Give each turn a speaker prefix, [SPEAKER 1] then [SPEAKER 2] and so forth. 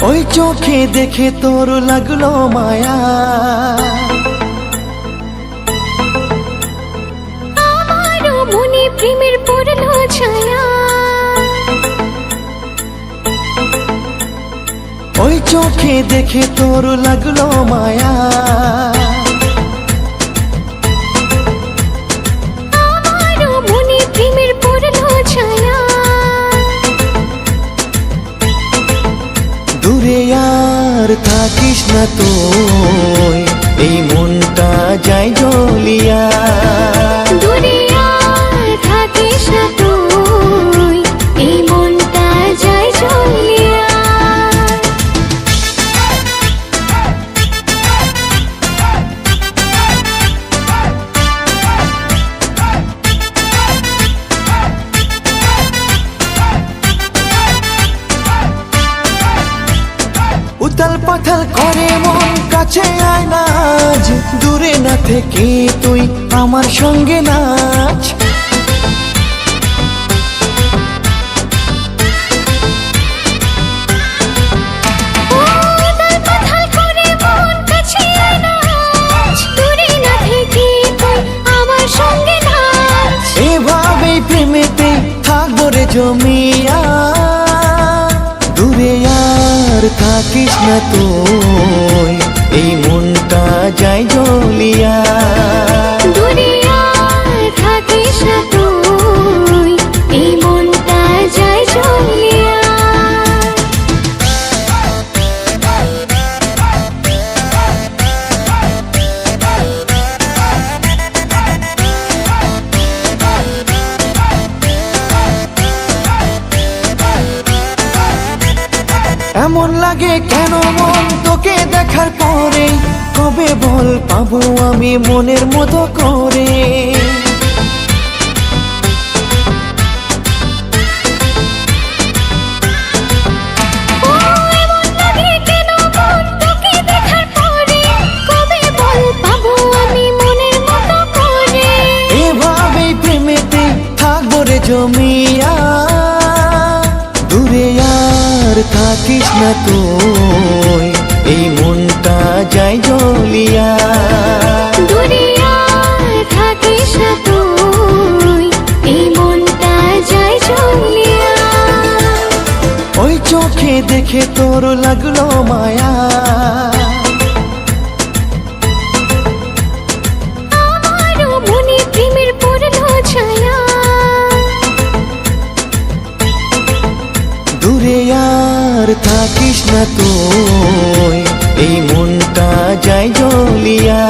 [SPEAKER 1] ওই চোখে দেখে তোর লাগলো মায়া,
[SPEAKER 2] আমারও মনে প্রেমের পড়লো ছায়া।
[SPEAKER 1] ওই চোখে দেখে তোর লাগলো মায়া,
[SPEAKER 2] আমারও মনে প্রেমের পড়লো ছায়া।
[SPEAKER 1] দূরে আর থাকিস না তুই, এই মনটা যায় জ্বলিয়া।
[SPEAKER 2] দূরে আর থাকিস না তুই, এই মনটা যায় জ্বলিয়া।
[SPEAKER 1] উতাল পাতাল করে মন, কাছে আয় না আজ, দূরে না থেকে তুই আমার সঙ্গে নাচ। এভাবেই প্রেমেতে থাকবো রে জমিয়া, দূরে আর থাকিস না তুই, এই মনটা যায় জ্বলিয়া।
[SPEAKER 2] দূরে আর থাকিস না তুই, এই মনটা যায় জ্বলিয়া।
[SPEAKER 1] এমন লাগে কেন মন তোকে দেখার পরে, কবে বল পাবো আমি মনের মতো করে।
[SPEAKER 2] এমন লাগে কেন মন তোকে দেখার পরে, কবে বল পাবো আমি মনের মতো করে।
[SPEAKER 1] এভাবেই প্রেমেতে থাকবো রে জমিয়া, দূরে আর থাকিস না তুই, এই মনটা যায় জ্বলিয়া।
[SPEAKER 2] দূরে আর থাকিস না তুই, এই মনটা যায় জ্বলিয়া।
[SPEAKER 1] ওই চোখে দেখে তোর লাগলো মায়া,
[SPEAKER 2] আমারও মনে প্রেমের পড়লো ছায়া।
[SPEAKER 1] দূরে আর থাকিস না তুই, এই মনটা যায় জ্বলিয়া।